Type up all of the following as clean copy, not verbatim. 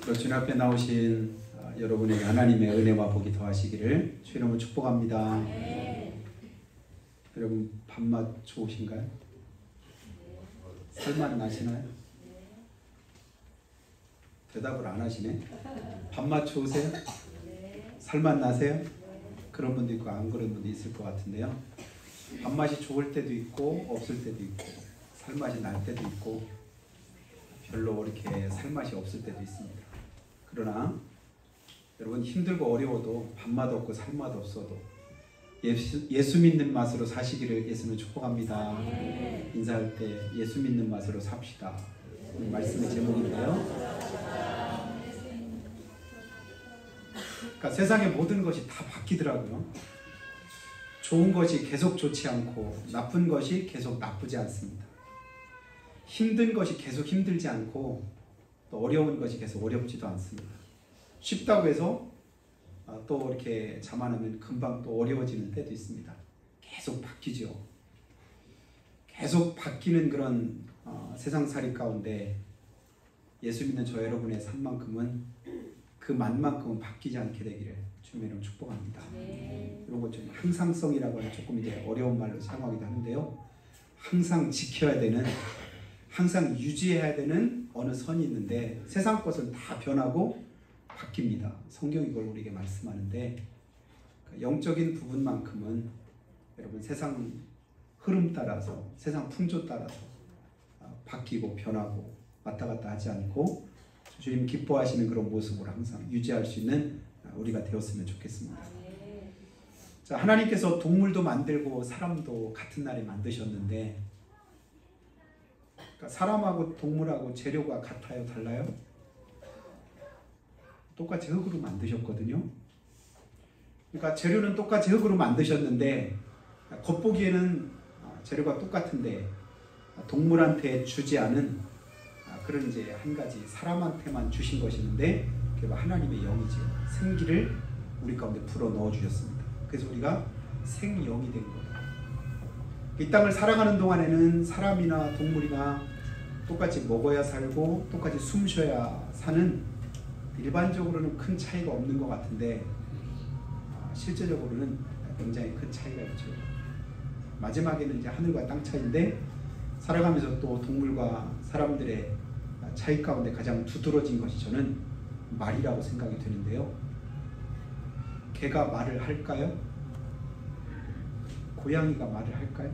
또 주님 앞에 나오신 여러분에게 하나님의 은혜와 복이 더하시기를 주의 이름으로 축복합니다. 여러분 밥맛 좋으신가요? 살맛 나시나요? 대답을 안 하시네. 밥맛 좋으세요? 살맛 나세요? 그런 분도 있고 안 그런 분도 있을 것 같은데요. 밥맛이 좋을 때도 있고 없을 때도 있고 살맛이 날 때도 있고 별로 이렇게 살맛이 없을 때도 있습니다. 그러나 여러분 힘들고 어려워도 밥맛 없고 살맛 없어도 예수 믿는 맛으로 사시기를 예수는 축복합니다. 인사할 때 예수 믿는 맛으로 삽시다. 말씀의 제목인데요. 그러니까 세상의 모든 것이 다 바뀌더라고요. 좋은 것이 계속 좋지 않고 나쁜 것이 계속 나쁘지 않습니다. 힘든 것이 계속 힘들지 않고 또 어려운 것이 계속 어렵지도 않습니다. 쉽다고 해서 또 이렇게 자만하면 금방 또 어려워지는 때도 있습니다. 계속 바뀌죠. 계속 바뀌는 그런 세상살이 가운데 예수 믿는 저 여러분의 삶만큼은 그 맛만큼은 바뀌지 않게 되기를 주님의 이름으로 축복합니다. 이런 것 좀 항상성이라고 하는 조금 이제 어려운 말로 사용하기도 하는데요. 항상 지켜야 되는, 항상 유지해야 되는 어느 선이 있는데 세상 것은 다 변하고 바뀝니다. 성경이 이걸 우리에게 말씀하는데 영적인 부분만큼은 여러분 세상 흐름 따라서 세상 풍조 따라서 바뀌고 변하고 왔다 갔다 하지 않고 주님 기뻐하시는 그런 모습을 항상 유지할 수 있는 우리가 되었으면 좋겠습니다. 자, 하나님께서 동물도 만들고 사람도 같은 날에 만드셨는데 그러니까 사람하고 동물하고 재료가 같아요? 달라요? 똑같이 흙으로 만드셨거든요. 그러니까 재료는 똑같이 흙으로 만드셨는데 겉보기에는 재료가 똑같은데 동물한테 주지 않은 그런 이제 한 가지 사람한테만 주신 것이는데 그게 하나님의 영이죠. 생기를 우리 가운데 불어 넣어 주셨습니다. 그래서 우리가 생영이 된 거예요. 이 땅을 살아가는 동안에는 사람이나 동물이나 똑같이 먹어야 살고 똑같이 숨 쉬어야 사는 일반적으로는 큰 차이가 없는 것 같은데 실제적으로는 굉장히 큰 차이가 있죠. 마지막에는 이제 하늘과 땅 차이인데 살아가면서 또 동물과 사람들의 차이 가운데 가장 두드러진 것이 저는 말이라고 생각이 되는데요. 개가 말을 할까요? 고양이가 말을 할까요?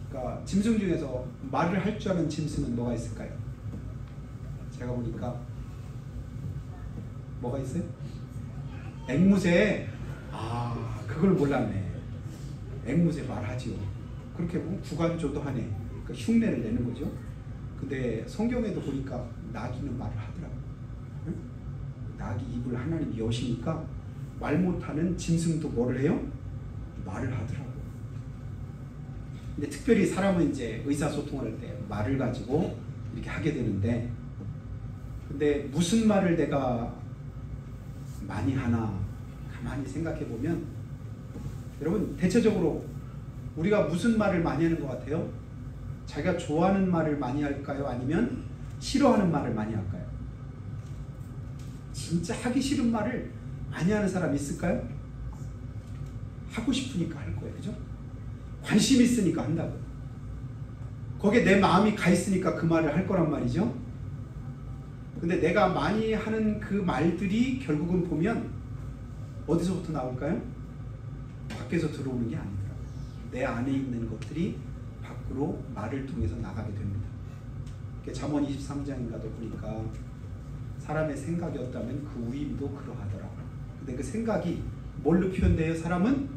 그러니까 짐승 중에서 말을 할 줄 아는 짐승은 뭐가 있을까요? 제가 보니까 뭐가 있어요? 앵무새. 그걸 몰랐네. 앵무새 말하지요. 그렇게 보면 구간조도 하네. 그러니까 흉내를 내는 거죠. 근데 성경에도 보니까 나귀는 말을 하더라고요. 응? 나귀 입을 하나님 여시니까 말 못하는 짐승도 뭐를 해요? 말을 하더라고요. 근데 특별히 사람은 이제 의사소통할 때 말을 가지고 이렇게 하게 되는데 근데 무슨 말을 내가 많이 하나 가만히 생각해 보면 여러분 대체적으로 우리가 무슨 말을 많이 하는 것 같아요? 자기가 좋아하는 말을 많이 할까요? 아니면 싫어하는 말을 많이 할까요? 진짜 하기 싫은 말을 많이 하는 사람 있을까요? 하고 싶으니까 할 거예요. 그죠? 관심 있으니까 한다고요. 거기에 내 마음이 가 있으니까 그 말을 할 거란 말이죠. 근데 내가 많이 하는 그 말들이 결국은 보면 어디서부터 나올까요? 밖에서 들어오는 게 아니더라고요. 내 안에 있는 것들이 밖으로 말을 통해서 나가게 됩니다. 잠언 23장인가도 보니까 사람의 생각이었다면 그 우임도 그러하더라고요. 근데 그 생각이 뭘로 표현돼요? 사람은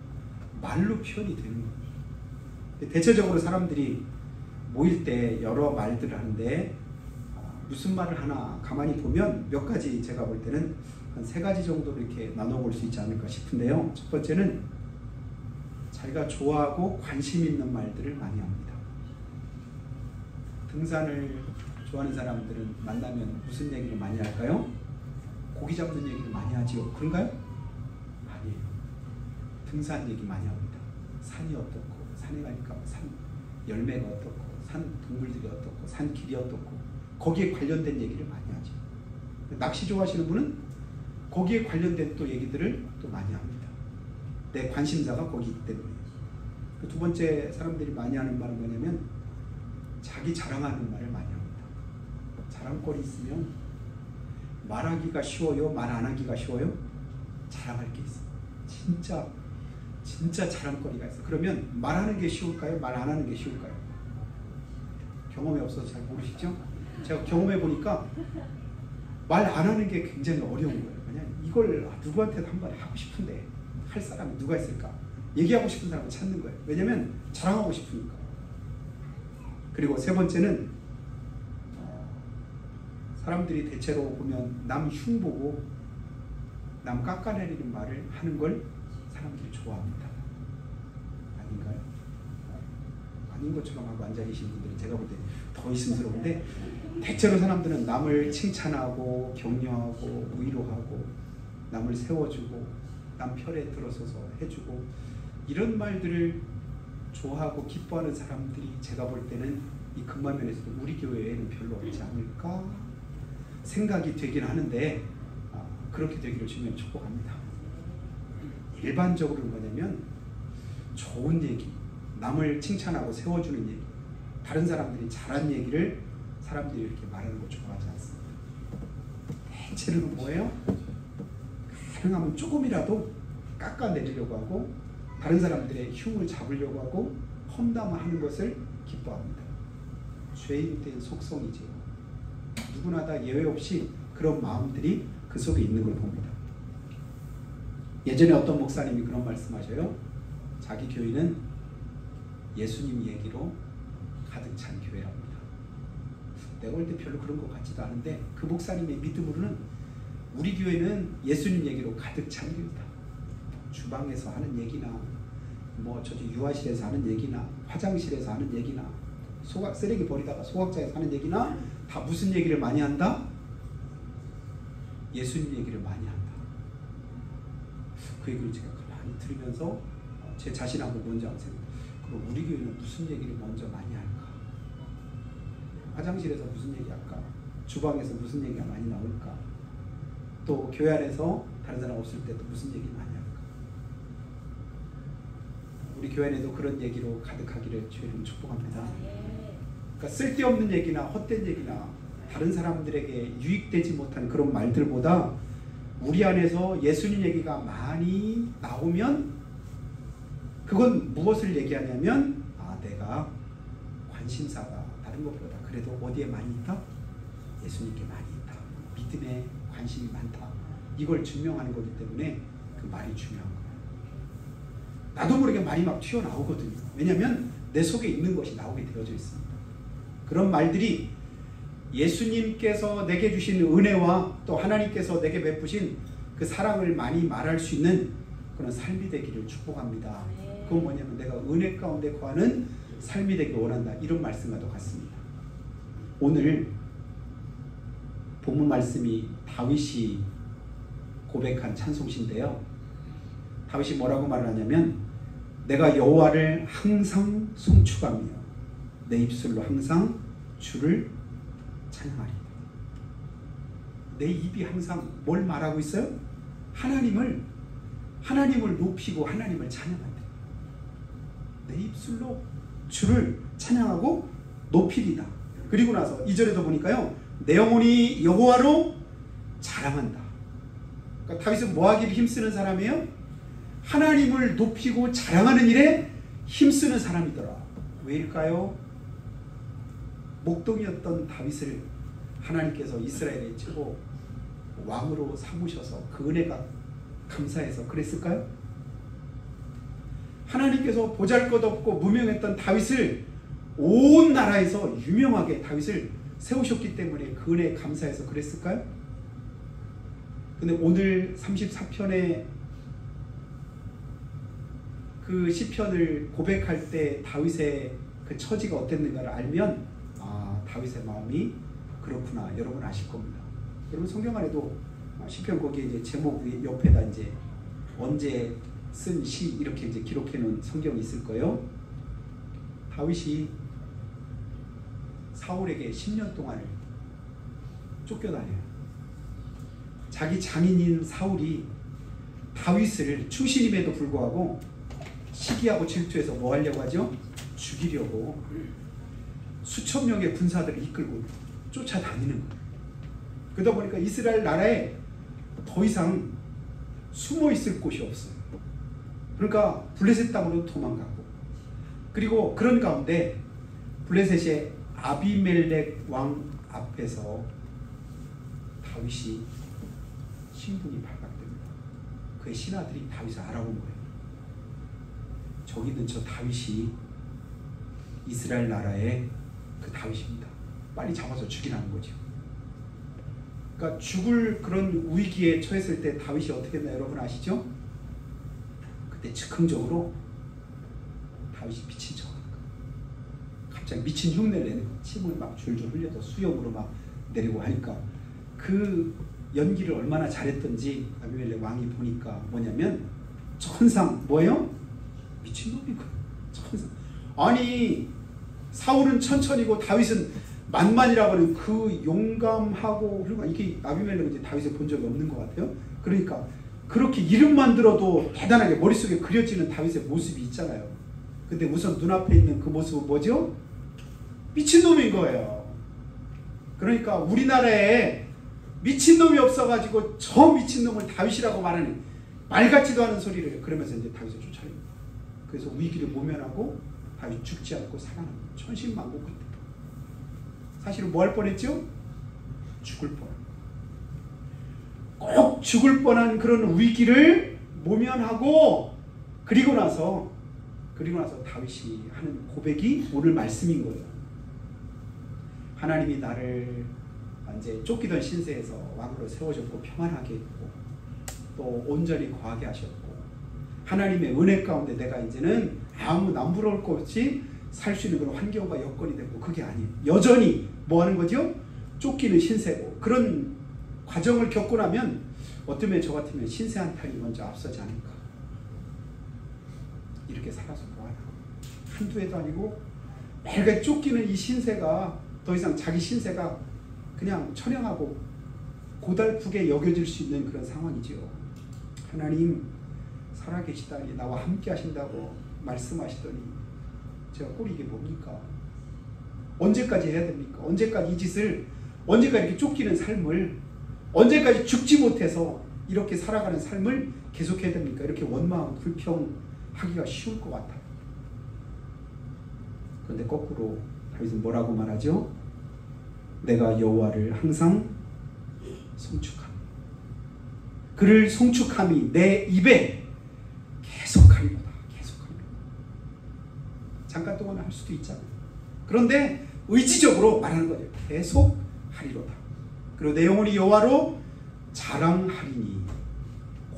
말로 표현이 되는 거예요. 대체적으로 사람들이 모일 때 여러 말들을 하는데 무슨 말을 하나 가만히 보면 몇 가지 제가 볼 때는 한 3가지 정도로 이렇게 나눠볼 수 있지 않을까 싶은데요. 첫 번째는 자기가 좋아하고 관심 있는 말들을 많이 합니다. 등산을 좋아하는 사람들은 만나면 무슨 얘기를 많이 할까요? 고기 잡는 얘기를 많이 하지요. 그런가요? 아니에요. 등산 얘기 많이 합니다. 산이 어떻고 산에 가니까 산 열매가 어떻고 산 동물들이 어떻고 산 길이 어떻고 거기에 관련된 얘기를 많이 하죠. 낚시 좋아하시는 분은 거기에 관련된 또 얘기들을 또 많이 합니다. 내 관심사가 거기 있기 때문에. 그 두 번째 사람들이 많이 하는 말은 뭐냐면 자기 자랑하는 말을 많이 합니다. 자랑거리 있으면 말하기가 쉬워요? 말 안 하기가 쉬워요? 자랑할 게 있어요. 진짜 자랑거리가 있어요. 그러면 말하는 게 쉬울까요? 말 안 하는 게 쉬울까요? 경험이 없어서 잘 모르시죠? 제가 경험해 보니까 말 안 하는 게 굉장히 어려운 거예요. 그냥 이걸 누구한테도 한번 하고 싶은데 할 사람이 누가 있을까? 얘기하고 싶은 사람을 찾는 거예요. 왜냐면 자랑하고 싶으니까. 그리고 세 번째는 사람들이 대체로 보면 남 흉보고 남 깎아내리는 말을 하는 걸 사람들이 좋아합니다. 아닌가요? 아닌 것처럼 하고 앉아 계신 분들은 제가 볼 때 더 의심스러운데, 대체로 사람들은 남을 칭찬하고 격려하고 위로하고 남을 세워주고 남 편에 들어서서 해주고 이런 말들을 좋아하고 기뻐하는 사람들이 제가 볼 때는 이 금화면에서도 우리 교회에는 별로 없지 않을까 생각이 되긴 하는데, 그렇게 되기를 주면 축복합니다. 일반적으로는 뭐냐면 좋은 얘기, 남을 칭찬하고 세워주는 얘기, 다른 사람들이 잘한 얘기를 사람들이 이렇게 말하는 거 좋아하지 않습니다. 대체로는 뭐예요? 가능하면 조금이라도 깎아내리려고 하고 다른 사람들의 흉을 잡으려고 하고 험담하는 것을 기뻐합니다. 죄인된 속성이죠. 누구나 다 예외 없이 그런 마음들이 그 속에 있는 걸 봅니다. 예전에 어떤 목사님이 그런 말씀하셔요. 자기 교회는 예수님 얘기로 가득 찬 교회랍니다. 내가 볼 때 별로 그런 것 같지도 않은데 그 목사님의 믿음으로는 우리 교회는 예수님 얘기로 가득 찬 교회다. 주방에서 하는 얘기나 저기 유아실에서 하는 얘기나 화장실에서 하는 얘기나 쓰레기 버리다가 소각자에서 하는 얘기나 다 무슨 얘기를 많이 한다? 예수님 얘기를 많이 한다. 그 얘기를 제가 가만히 들으면서 제 자신하고 먼저 생각. 그럼 우리 교회는 무슨 얘기를 먼저 많이 할까? 화장실에서 무슨 얘기할까? 주방에서 무슨 얘기가 많이 나올까? 또 교회 안에서 다른 사람 없을 때도 무슨 얘기 많이 할까? 우리 교회 안에도 그런 얘기로 가득하기를 주님 축복합니다. 그러니까 쓸데없는 얘기나 헛된 얘기나 다른 사람들에게 유익되지 못한 그런 말들보다 우리 안에서 예수님 얘기가 많이 나오면 그건 무엇을 얘기하냐면 내가 관심사가 다른 것보다 그래도 어디에 많이 있다? 예수님께 많이 있다. 믿음에 관심이 많다. 이걸 증명하는 거기 때문에 그 말이 중요한 거예요. 나도 모르게 말이 막 튀어나오거든요. 왜냐하면 내 속에 있는 것이 나오게 되어져 있습니다. 그런 말들이 예수님께서 내게 주신 은혜와 또 하나님께서 내게 베푸신 그 사랑을 많이 말할 수 있는 그런 삶이 되기를 축복합니다. 그건 뭐냐면 내가 은혜 가운데 거하는 삶이 되길 원한다. 이런 말씀과도 같습니다. 오늘 본문 말씀이 다윗이 고백한 찬송시인데요. 다윗이 뭐라고 말을 하냐면 내가 여호와를 항상 송축하며 내 입술로 항상 주를 찬양하리다. 내 입이 항상 뭘 말하고 있어요? 하나님을 높이고 하나님을 찬양한다. 내 입술로 주를 찬양하고 높이리다. 그리고 나서 2절에도 보니까요. 내 영혼이 여호와로 자랑한다. 그러니까 다윗은 뭐하기를 힘쓰는 사람이에요? 하나님을 높이고 자랑하는 일에 힘쓰는 사람이더라. 왜일까요? 목동이었던 다윗을 하나님께서 이스라엘의 최고 왕으로 삼으셔서 그 은혜가 감사해서 그랬을까요? 하나님께서 보잘것없고 무명했던 다윗을 온 나라에서 유명하게 다윗을 세우셨기 때문에 그 은혜에 감사해서 그랬을까요? 근데 오늘 34편에 그 시편을 고백할 때 다윗의 그 처지가 어땠는가를 알면 다윗의 마음이 그렇구나 여러분 아실 겁니다. 여러분 성경 안에도 시편 거기에 이제 제목 옆에다 이제 언제 쓴 시 이렇게 이제 기록해 놓은 성경이 있을 거예요. 다윗이 사울에게 10년 동안을 쫓겨다녀요. 자기 장인인 사울이 다윗을 충신임에도 불구하고 시기하고 질투해서 뭐 하려고 하죠? 죽이려고 수천 명의 군사들을 이끌고 쫓아다니는 거예요. 그러다 보니까 이스라엘 나라에 더 이상 숨어 있을 곳이 없어요. 그러니까 블레셋 땅으로 도망가고, 그리고 그런 가운데 블레셋의 아비멜렉 왕 앞에서 다윗이 신분이 발각됩니다. 그의 신하들이 다윗을 알아본 거예요. 저기 있는 저 다윗이 이스라엘 나라의 그 다윗입니다. 빨리 잡아서 죽이라는 거죠. 그러니까 죽을 그런 위기에 처했을 때 다윗이 어떻게 했나 여러분 아시죠? 그때 즉흥적으로 다윗이 미친 척하는 거예요. 갑자기 미친 흉내를 내는 거예요. 침을 막 줄줄 흘려서 수염으로 막 내리고 하니까 그 연기를 얼마나 잘했던지 아비멜렉 왕이 보니까 뭐냐면 천상 뭐예요? 미친놈이고 천상. 아니 사울은 천천히고 다윗은 만만이라고 하는 그 용감하고, 그리고 이게 아비멜렉은 이제 다윗을 본 적이 없는 것 같아요. 그러니까 그렇게 이름만 들어도 대단하게 머릿속에 그려지는 다윗의 모습이 있잖아요. 근데 우선 눈앞에 있는 그 모습은 뭐죠? 미친놈인 거예요. 그러니까 우리나라에 미친놈이 없어가지고 저 미친놈을 다윗이라고 말하는 말 같지도 않은 소리를 해요. 그러면서 이제 다윗을 쫓아내요. 그래서 위기를 모면하고 다윗 죽지 않고 살아납니다. 천신만고 끝에. 사실은 뭐 할 뻔했죠? 죽을 뻔. 꼭 죽을 뻔한 그런 위기를 모면하고 그리고 나서 다윗이 하는 고백이 오늘 말씀인 거예요. 하나님이 나를 이제 쫓기던 신세에서 왕으로 세워줬고 평안하게 했고 또 온전히 거하게 하셨고 하나님의 은혜 가운데 내가 이제는 아무 남부러울 것 없이 살 수 있는 그런 환경과 여건이 됐고, 그게 아니에요. 여전히 뭐 하는 거죠? 쫓기는 신세고, 그런 과정을 겪고 나면 어쩌면 저 같으면 신세 한탄이 먼저 앞서지 않을까. 이렇게 살아서 뭐하나. 한두 해도 아니고 매일같이 쫓기는 이 신세가 더 이상 자기 신세가 그냥 천연하고 고달프게 여겨질 수 있는 그런 상황이죠. 하나님 살아계시다니 나와 함께 하신다고 말씀하시더니 제가 꼴이 이게 뭡니까? 언제까지 해야 됩니까? 언제까지 이 짓을, 언제까지 이렇게 쫓기는 삶을, 언제까지 죽지 못해서 이렇게 살아가는 삶을 계속해야 됩니까? 이렇게 원망, 불평하기가 쉬울 것 같아요. 그런데 거꾸로 다윗은 뭐라고 말하죠? 내가 여호와를 항상 송축함. 그를 송축함이 내 입에 계속하리로다. 잠깐 동안 할 수도 있잖아요. 그런데 의지적으로 말하는 거예요. 계속 하리로다. 그리고 내 영혼이 여호와로 자랑하리니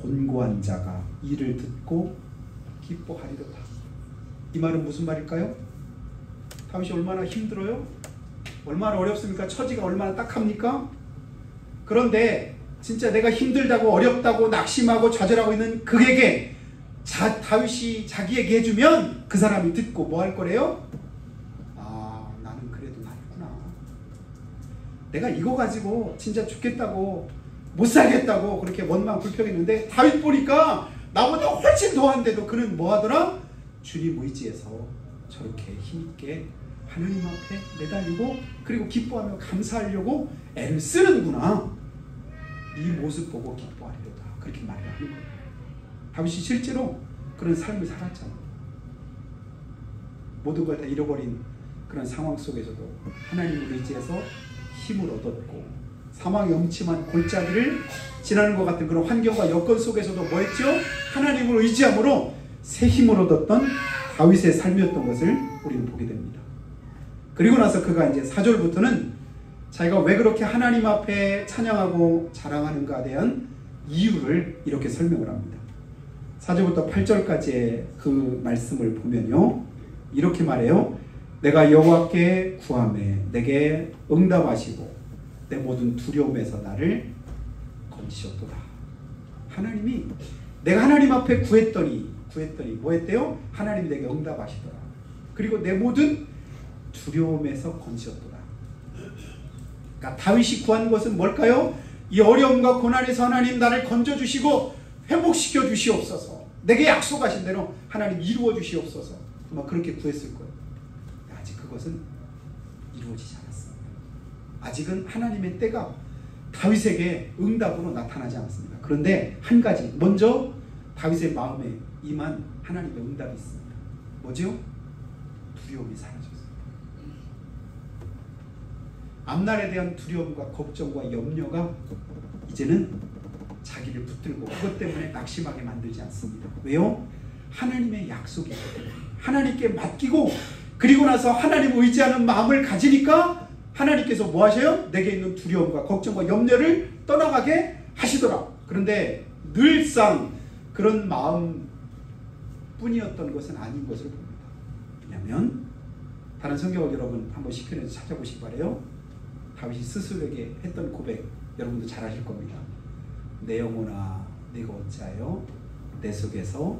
곤고한 자가 이를 듣고 기뻐하리로다. 이 말은 무슨 말일까요? 다윗이 얼마나 힘들어요? 얼마나 어렵습니까? 처지가 얼마나 딱합니까? 그런데 진짜 내가 힘들다고 어렵다고 낙심하고 좌절하고 있는 그에게 다윗이 자기에게 해주면 그 사람이 듣고 뭐 할 거래요? 아, 나는 그래도 낫구나. 내가 이거 가지고 진짜 죽겠다고 못 살겠다고 그렇게 원망 불평했는데 다윗 보니까 나보다 훨씬 더한데도 그는 뭐 하더라? 주님 의지에서 저렇게 힘있게 하나님 앞에 매달리고 그리고 기뻐하며 감사하려고 애를 쓰는구나. 이 모습 보고 기뻐하리로다. 그렇게 말을 하는 거예요. 다윗이 실제로 그런 삶을 살았잖아요. 모든 걸 다 잃어버린 그런 상황 속에서도 하나님을 의지해서 힘을 얻었고, 사망의 엄침한 골짜기를 지나는 것 같은 그런 환경과 여건 속에서도 뭐 했죠? 하나님을 의지함으로 새 힘을 얻었던 다윗의 삶이었던 것을 우리는 보게 됩니다. 그리고 나서 그가 이제 4절부터는 자기가 왜 그렇게 하나님 앞에 찬양하고 자랑하는가에 대한 이유를 이렇게 설명을 합니다. 4절부터 8절까지의 그 말씀을 보면요, 이렇게 말해요. 내가 여호와께 구하매 내게 응답하시고 내 모든 두려움에서 나를 건지셨도다. 하나님이 내가 하나님 앞에 구했더니 뭐 했대요? 하나님이 내게 응답하시더라. 그리고 내 모든 두려움에서 건지셨도다. 그러니까 다윗이 구한 것은 뭘까요? 이 어려움과 고난에서 하나님 나를 건져주시고 회복시켜 주시옵소서. 내게 약속하신 대로 하나님 이루어 주시옵소서. 아마 그렇게 구했을 거예요. 아직 그것은 이루어지지 않았습니다. 아직은 하나님의 때가 다윗에게 응답으로 나타나지 않았습니다. 그런데 한 가지, 먼저 다윗의 마음에 임한 하나님의 응답이 있습니다. 뭐죠? 두려움이 사라졌습니다. 앞날에 대한 두려움과 걱정과 염려가 이제는 자기를 붙들고 그것 때문에 낙심하게 만들지 않습니다. 왜요? 하나님의 약속이 있기 때문에 하나님께 맡기고 그리고 나서 하나님 의지하는 마음을 가지니까 하나님께서 뭐 하셔요? 내게 있는 두려움과 걱정과 염려를 떠나가게 하시더라. 그런데 늘상 그런 마음뿐이었던 것은 아닌 것을 봅니다. 왜냐하면 다른 성경을 여러분 한번 시편에서 찾아보시기 바래요. 다윗이 스스로에게 했던 고백 여러분도 잘 아실 겁니다. 내 영혼아 네가 어찌하여 내 속에서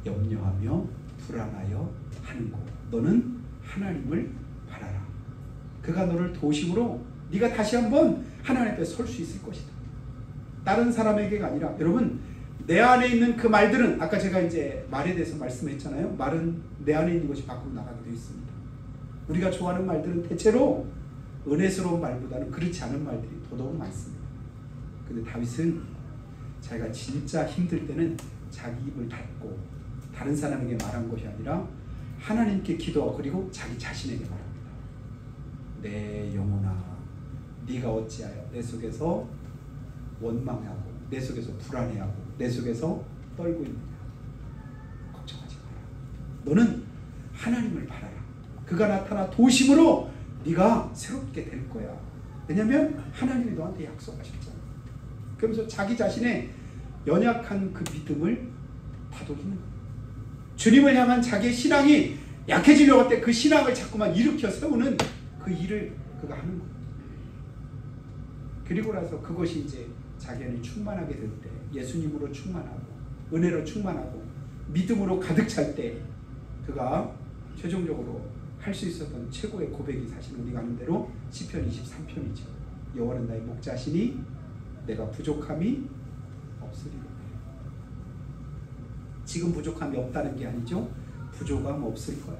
염려하며 불안하여 하는고 너는 하나님을 바라라. 그가 너를 도심으로 네가 다시 한번 하나님 앞에 설 수 있을 것이다. 다른 사람에게가 아니라 여러분 내 안에 있는 그 말들은 아까 제가 이제 말에 대해서 말씀했잖아요. 말은 내 안에 있는 것이 밖으로 나가게 되어 있습니다. 우리가 좋아하는 말들은 대체로 은혜스러운 말보다는 그렇지 않은 말들이 더더욱 많습니다. 근데 다윗은 자기가 진짜 힘들 때는 자기 입을 닫고 다른 사람에게 말한 것이 아니라 하나님께 기도하고 그리고 자기 자신에게 말합니다. 내 영혼아 네가 어찌하여 내 속에서 원망하고 내 속에서 불안해하고 내 속에서 떨고 있느냐. 걱정하지 마라. 너는 하나님을 바라라. 그가 나타나 도심으로 네가 새롭게 될 거야. 왜냐하면 하나님이 너한테 약속하셨잖아. 그러면서 자기 자신의 연약한 그 믿음을 다독이는 거예요. 주님을 향한 자기의 신앙이 약해지려고 할 때 그 신앙을 자꾸만 일으켜 세우는 그 일을 그가 하는 거예요. 그리고 나서 그것이 이제 자기 안에 충만하게 될 때, 예수님으로 충만하고 은혜로 충만하고 믿음으로 가득 찰 때 그가 최종적으로 할 수 있었던 최고의 고백이 사실 우리가 아는 대로 시편 23편이죠. 여호와는 나의 목자시니 내가 부족함이 없으리로다. 지금 부족함이 없다는 게 아니죠. 부족함 없을 거야.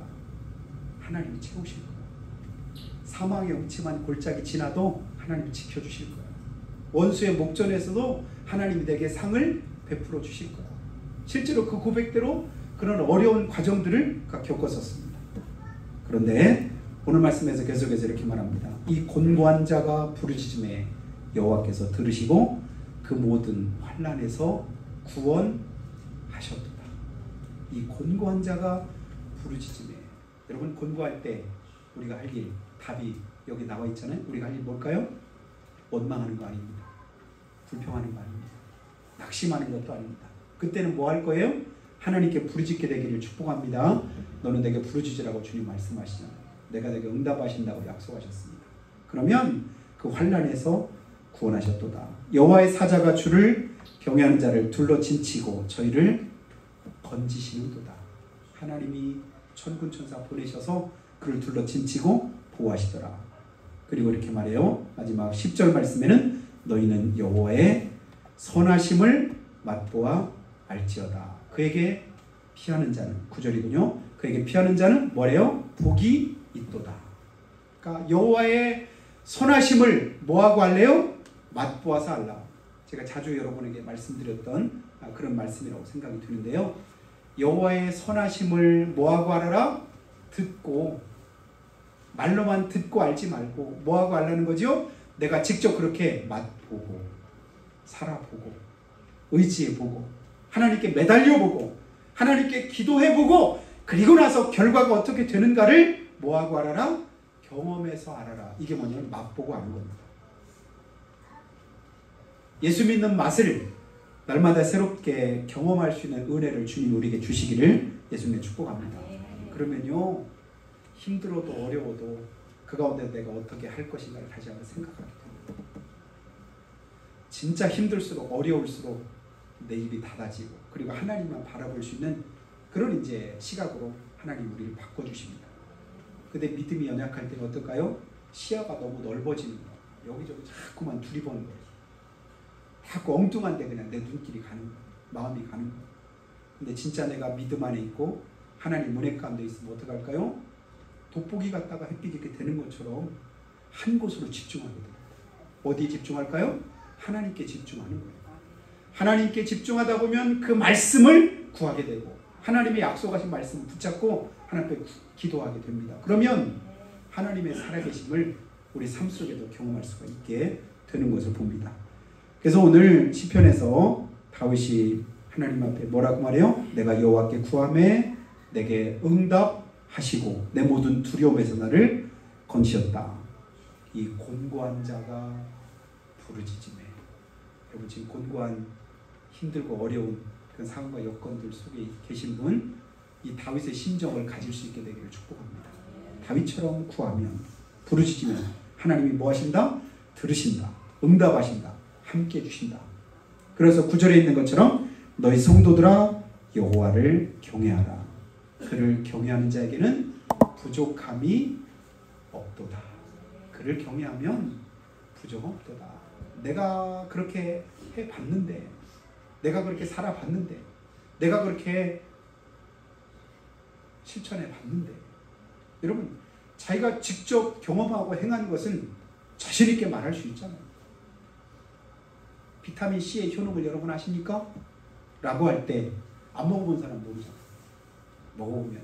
하나님이 채우실 거야. 사망의 음침한 골짜기 지나도 하나님이 지켜주실 거야. 원수의 목전에서도 하나님이 내게 상을 베풀어 주실 거야. 실제로 그 고백대로 그런 어려운 과정들을 겪었었습니다. 그런데 오늘 말씀에서 계속해서 이렇게 말합니다. 이 곤고한 자가 부르짖음에 여호와께서 들으시고 그 모든 환난에서 구원하셨도다. 이 곤고한 자가 부르짖음에 여러분 곤고할 때 우리가 할 일 답이 여기 나와 있잖아요. 우리가 할 일 뭘까요? 원망하는 거 아닙니다. 불평하는 거 아닙니다. 낙심하는 것도 아닙니다. 그때는 뭐 할 거예요? 하나님께 부르짖게 되기를 축복합니다. 너는 내게 부르짖으라고 주님 말씀하시잖아요. 내가 내게 응답하신다고 약속하셨습니다. 그러면 그 환난에서 구원하셨도다. 여호와의 사자가 주를 경외하는 자를 둘러 진치고 저희를 건지시는도다. 하나님이 천군 천사 보내셔서 그를 둘러 진치고 보호하시더라. 그리고 이렇게 말해요. 마지막 10절 말씀에는 너희는 여호와의 선하심을 맛보아 알지어다. 그에게 피하는 자는 9절이군요. 그에게 피하는 자는 뭐래요? 복이 있도다. 그러니까 여호와의 선하심을 뭐하고 알래요? 맛보아서 알라. 제가 자주 여러분에게 말씀드렸던 그런 말씀이라고 생각이 드는데요. 여호와의 선하심을 뭐하고 알아라? 듣고 말로만 듣고 알지 말고 뭐하고 알라는 거죠? 내가 직접 그렇게 맛보고 살아보고 의지해보고 하나님께 매달려보고 하나님께 기도해보고 그리고 나서 결과가 어떻게 되는가를 뭐하고 알아라? 경험해서 알아라. 이게 뭐냐면 맛보고 아는 겁니다. 예수 믿는 맛을 날마다 새롭게 경험할 수 있는 은혜를 주님 우리에게 주시기를 예수님의 축복합니다. 그러면요 힘들어도 어려워도 그 가운데 내가 어떻게 할 것인가를 다시 한번 생각하게 됩니다. 진짜 힘들수록 어려울수록 내 입이 닫아지고 그리고 하나님만 바라볼 수 있는 그런 이제 시각으로 하나님 우리를 바꿔주십니다. 근데 믿음이 연약할 때는 어떨까요? 시야가 너무 넓어지는 거예요. 여기저기 자꾸만 두리보는 거예요. 자꾸 엉뚱한데 그냥 내 눈길이 가는 거예요. 마음이 가는 거예요. 근데 진짜 내가 믿음 안에 있고 하나님 은혜 가운데 있으면 어떡할까요? 돋보기 갔다가 햇빛이 이렇게 되는 것처럼 한 곳으로 집중하게 됩니다. 어디에 집중할까요? 하나님께 집중하는 거예요. 하나님께 집중하다 보면 그 말씀을 구하게 되고 하나님의 약속하신 말씀을 붙잡고 하나님께 기도하게 됩니다. 그러면 하나님의 살아계심을 우리 삶 속에도 경험할 수가 있게 되는 것을 봅니다. 그래서 오늘 시편에서 다윗이 하나님 앞에 뭐라고 말해요? 내가 여호와께 구하매 내게 응답하시고 내 모든 두려움에서 나를 건지셨다. 이 곤고한 자가 부르짖으매. 여러분 지금 곤고한 힘들고 어려운 그 상황과 여건들 속에 계신 분, 이 다윗의 심정을 가질 수 있게 되기를 축복합니다. 다윗처럼 구하면 부르짖으면 하나님이 뭐 하신다? 들으신다. 응답하신다. 함께 해주신다. 그래서 9절에 있는 것처럼 너희 성도들아 여호와를 경외하라. 그를 경외하는 자에게는 부족함이 없도다. 그를 경외하면 부족함 없도다. 내가 그렇게 해봤는데, 내가 그렇게 살아봤는데, 내가 그렇게 실천해봤는데, 여러분 자기가 직접 경험하고 행한 것은 자신 있게 말할 수 있잖아요. 비타민 C의 효능을 여러분 아십니까? 라고 할 때 안 먹어본 사람 모르잖아요. 먹어보면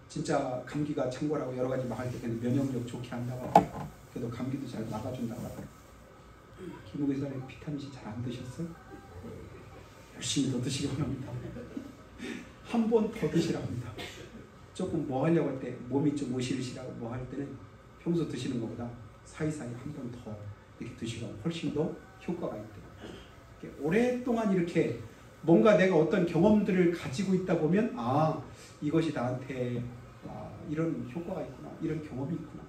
진짜 감기가 창궐하고 여러 가지 막을 때 그냥 면역력 좋게 한다고 하고 그래도 감기도 잘 막아준다고 하고. 김우기 사장님 비타민 C 잘 안 드셨어요? 열심히 더 드시기 바랍니다. 한 번 더 드시랍니다. 조금 뭐 하려고 할 때 몸이 좀 오실시라고 뭐 할 때는 평소 드시는 것보다 사이사이 한 번 더 이렇게 드시고 훨씬 더 효과가 있대요. 오랫동안 이렇게 뭔가 내가 어떤 경험들을 가지고 있다 보면 아 이것이 나한테 이런 효과가 있구나, 이런 경험이 있구나.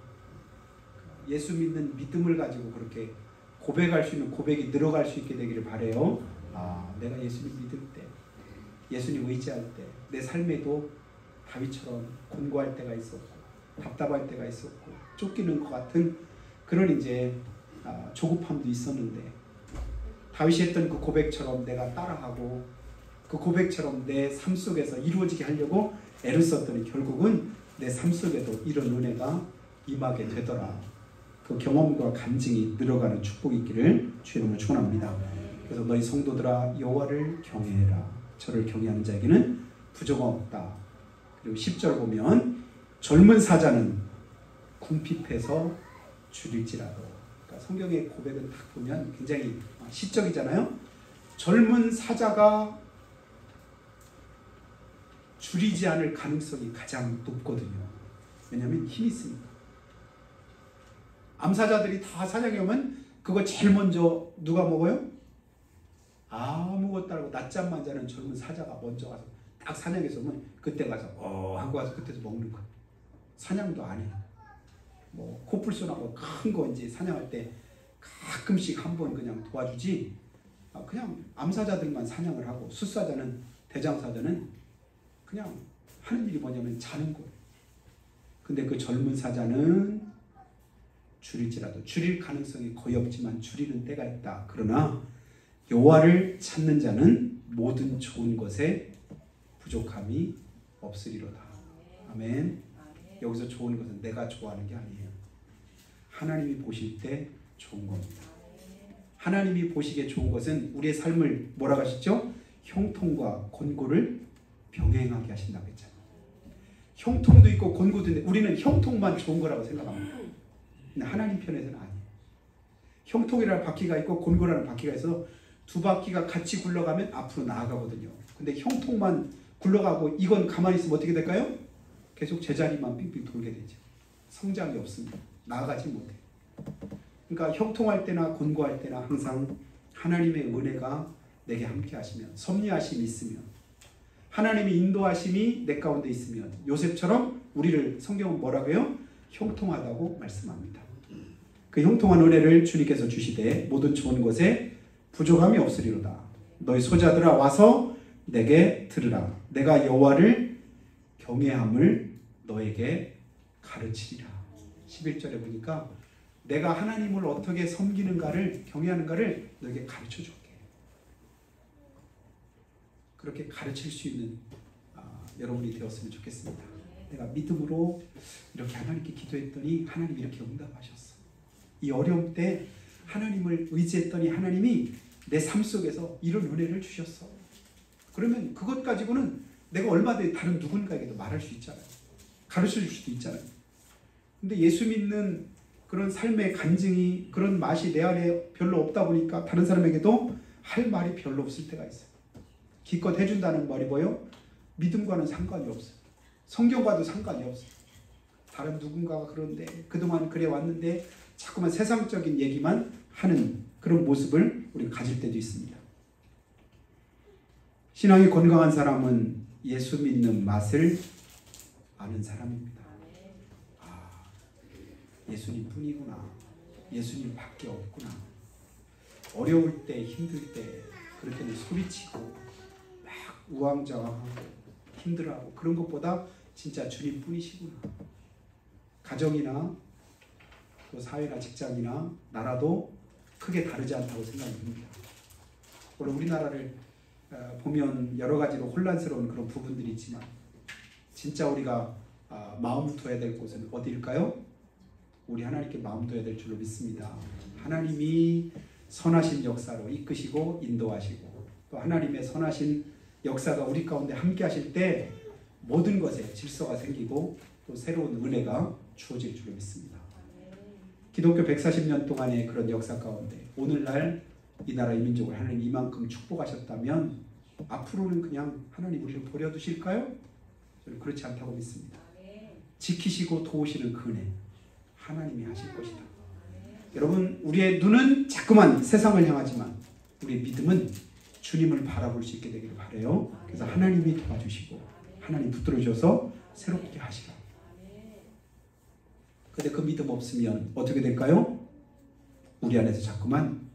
예수 믿는 믿음을 가지고 그렇게 고백할 수 있는 고백이 늘어갈 수 있게 되기를 바라요. 아 내가 예수님 믿을 때, 예수님 의지할 때 내 삶에도 다윗처럼 곤고할 때가 있었고 답답할 때가 있었고 쫓기는 것 같은 그런 이제 조급함도 있었는데 다윗이 했던 그 고백처럼 내가 따라하고 그 고백처럼 내 삶 속에서 이루어지게 하려고 애를 썼더니 결국은 내 삶 속에도 이런 은혜가 임하게 되더라. 그 경험과 간증이 늘어가는 축복이 있기를 주의 이름으로 축원합니다. 그래서 너희 성도들아 여호와를 경외해라. 저를 경외하는 자에게는 부족함 없다. 그리고 10절 보면 젊은 사자는 궁핍해서 줄일지라도. 그러니까 성경의 고백은 딱 보면 굉장히 시적이잖아요. 젊은 사자가 줄이지 않을 가능성이 가장 높거든요. 왜냐하면 힘이 있으니까. 암사자들이 다 사냥에 오면 그거 제일 먼저 누가 먹어요? 아무것도 안 하고 낮잠만 자는 젊은 사자가 먼저 가서 딱 사냥해서 오면 그때 가서 하고 와서 그때서 먹는 거야. 사냥도 안 해. 뭐 코뿔소나고 큰 거 이제 사냥할 때 가끔씩 한번 그냥 도와주지. 그냥 암사자들만 사냥을 하고 숫사자는 대장사자는 그냥 하는 일이 뭐냐면 자는 거예요. 근데 그 젊은 사자는 줄일지라도 줄일 가능성이 거의 없지만 줄이는 때가 있다. 그러나 여호와를 찾는 자는 모든 좋은 것에 부족함이 없으리로다. 아멘. 여기서 좋은 것은 내가 좋아하는 게 아니에요. 하나님이 보실 때 좋은 겁니다. 하나님이 보시기에 좋은 것은 우리의 삶을 뭐라고 하시죠? 형통과 곤고를 병행하게 하신다고 했잖아요. 형통도 있고 곤고도 있는데 우리는 형통만 좋은 거라고 생각합니다. 근데 하나님 편에서는 아니에요. 형통이라는 바퀴가 있고 곤고라는 바퀴가 있어 두 바퀴가 같이 굴러가면 앞으로 나아가거든요. 근데 형통만 굴러가고 이건 가만히 있으면 어떻게 될까요? 계속 제자리만 빙빙 돌게 되죠. 성장이 없습니다. 나아가지 못해요. 그러니까 형통할 때나 곤고할 때나 항상 하나님의 은혜가 내게 함께 하시면, 섭리하심이 있으면, 하나님의 인도하심이 내 가운데 있으면 요셉처럼 우리를 성경은 뭐라고 해요? 형통하다고 말씀합니다. 그 형통한 은혜를 주님께서 주시되 모든 좋은 것에 부족함이 없으리로다. 너희 소자들아 와서 내게 들으라. 내가 여호와를 경외함을 너에게 가르치리라. 11절에 보니까 내가 하나님을 어떻게 섬기는가를, 경외하는가를 너에게 가르쳐 줄게. 그렇게 가르칠 수 있는 여러분이 되었으면 좋겠습니다. 내가 믿음으로 이렇게 하나님께 기도했더니 하나님이 이렇게 응답하셨어. 이 어려움 때 하나님을 의지했더니 하나님이 내 삶 속에서 이런 은혜를 주셨어. 그러면 그것 가지고는 내가 얼마든지 다른 누군가에게도 말할 수 있잖아요. 가르쳐 줄 수도 있잖아요. 근데 예수 믿는 그런 삶의 간증이, 그런 맛이 내 안에 별로 없다 보니까 다른 사람에게도 할 말이 별로 없을 때가 있어요. 기껏 해준다는 말이 뭐예요? 믿음과는 상관이 없어요. 성경과도 상관이 없어요. 다른 누군가가 그런데 그동안 그래 왔는데 자꾸만 세상적인 얘기만 하는 그런 모습을 우리가 가질 때도 있습니다. 신앙이 건강한 사람은 예수 믿는 맛을 아는 사람입니다. 예수님 뿐이구나. 예수님 밖에 없구나. 어려울 때, 힘들 때 그럴 때는 소리치고 막 우왕좌왕하고 힘들어하고 그런 것보다 진짜 주님 뿐이시구나. 가정이나 또 사회나 직장이나 나라도 크게 다르지 않다고 생각이 듭니다. 물론 우리나라를 보면 여러 가지로 혼란스러운 그런 부분들이 있지만 진짜 우리가 마음 둬야 될 곳은 어디일까요? 우리 하나님께 마음 둬야 될 줄로 믿습니다. 하나님이 선하신 역사로 이끄시고 인도하시고 또 하나님의 선하신 역사가 우리 가운데 함께 하실 때 모든 것에 질서가 생기고 또 새로운 은혜가 주어질 줄로 믿습니다. 기독교 140년 동안의 그런 역사 가운데 오늘날 이 나라 이 민족을 하나님 이만큼 축복하셨다면 앞으로는 그냥 하나님 우리를 버려두실까요? 저는 그렇지 않다고 믿습니다. 지키시고 도우시는 그 은혜 하나님이 하실 것이다. 여러분, 우리의 눈은 자꾸만 세상을 향하지만 우리의 믿음은 주님을 바라볼 수 있게 되기를 바라요. 그래서 하나님이 도와주시고 하나님 붙들어 주셔서 새롭게 하시라. 근데 그 믿음 없으면 어떻게 될까요? 우리 안에서 자꾸만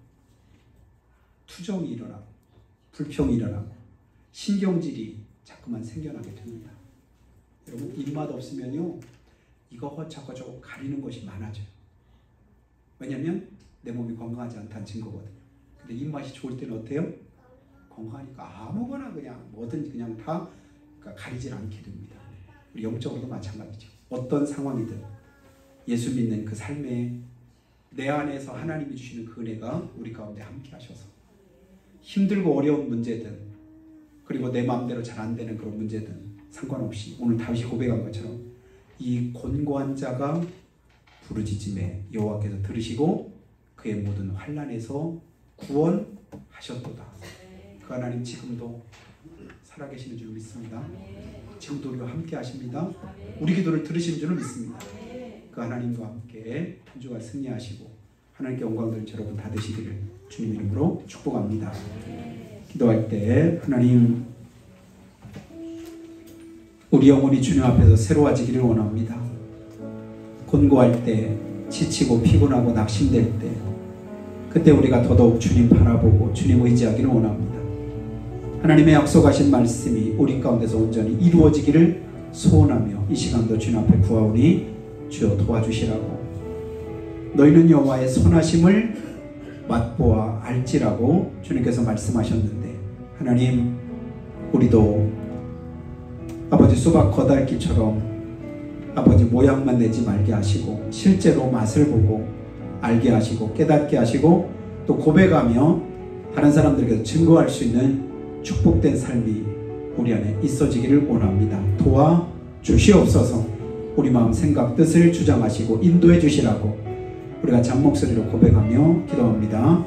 투정이 일어나고 불평이 일어나고 신경질이 자꾸만 생겨나게 됩니다. 여러분, 입맛 없으면요 이거저거 가리는 것이 많아져요. 왜냐하면 내 몸이 건강하지 않다는 증거거든요. 근데 입맛이 좋을 때는 어때요? 건강하니까 아무거나 그냥 뭐든 그냥 다 가리질 않게 됩니다. 우리 영적으로도 마찬가지죠. 어떤 상황이든 예수 믿는 그 삶에 내 안에서 하나님이 주시는 그 은혜가 우리 가운데 함께 하셔서 힘들고 어려운 문제든 그리고 내 마음대로 잘 안 되는 그런 문제든 상관없이 오늘 다윗이 고백한 것처럼 이 곤고한 자가 부르짖음에 여호와께서 들으시고 그의 모든 환난에서 구원하셨도다. 그 하나님 지금도 살아계시는 줄 믿습니다. 지금도 우리와 함께 하십니다. 우리 기도를 들으시는 줄 믿습니다. 그 하나님과 함께 한 주간 승리하시고 하나님께 영광 돌린 여러분 다 되시기를 주님 이름으로 축복합니다. 기도할 때 하나님 우리 영혼이 주님 앞에서 새로워지기를 원합니다. 곤고할 때 지치고 피곤하고 낙심될 때 그때 우리가 더더욱 주님 바라보고 주님 의지하기를 원합니다. 하나님의 약속하신 말씀이 우리 가운데서 온전히 이루어지기를 소원하며 이 시간도 주님 앞에 구하오니 주여 도와주시라고. 너희는 여호와의 선하심을 맛보아 알지라고 주님께서 말씀하셨는데 하나님 우리도 아버지 수박 겉핥기처럼 아버지 모양만 내지 말게 하시고 실제로 맛을 보고 알게 하시고 깨닫게 하시고 또 고백하며 다른 사람들에게도 증거할 수 있는 축복된 삶이 우리 안에 있어지기를 원합니다. 도와주시옵소서. 우리 마음 생각 뜻을 주장하시고 인도해 주시라고 우리가 잠목소리로 고백하며 기도합니다.